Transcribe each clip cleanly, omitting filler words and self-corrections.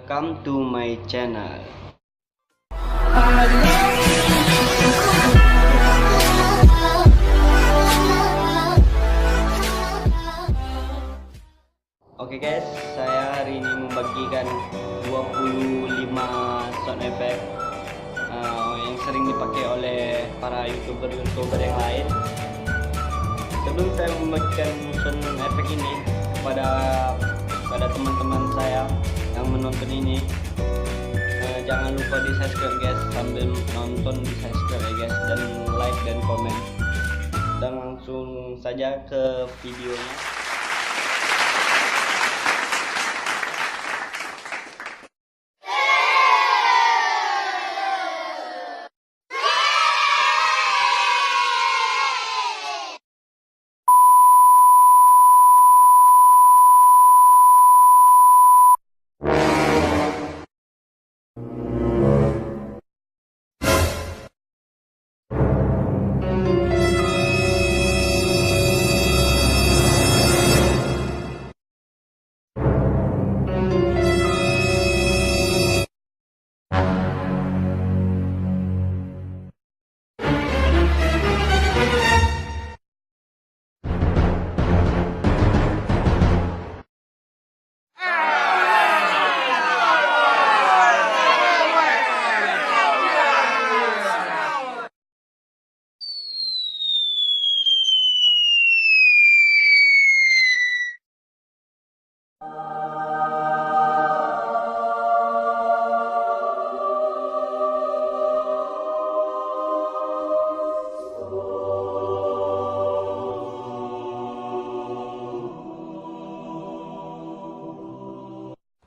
Welcome to my channel. Oke guys, saya hari ini membagikan 25 sound effect yang sering dipakai oleh para youtuber yang lain. Sebelum saya membagikan sound effect ini pada teman-teman saya yang menonton ini, jangan lupa di subscribe guys, sambil nonton di subscribe ya guys, dan like dan komen. Dan langsung saja ke videonya.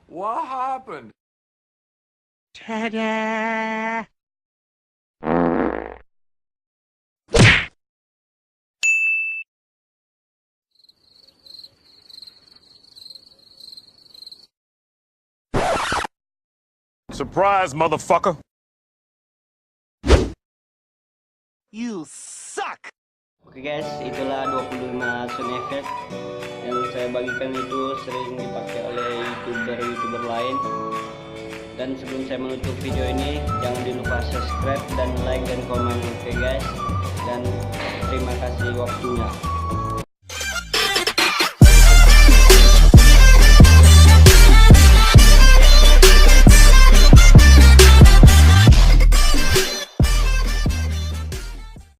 What happened? Ta-da! Surprise, motherfucker! You suck! Oke guys, itulah 25 sound effect yang saya bagikan, itu sering dipakai oleh youtuber lain. Dan sebelum saya menutup video ini, jangan lupa subscribe dan like dan komen, oke guys. Dan terima kasih waktunya.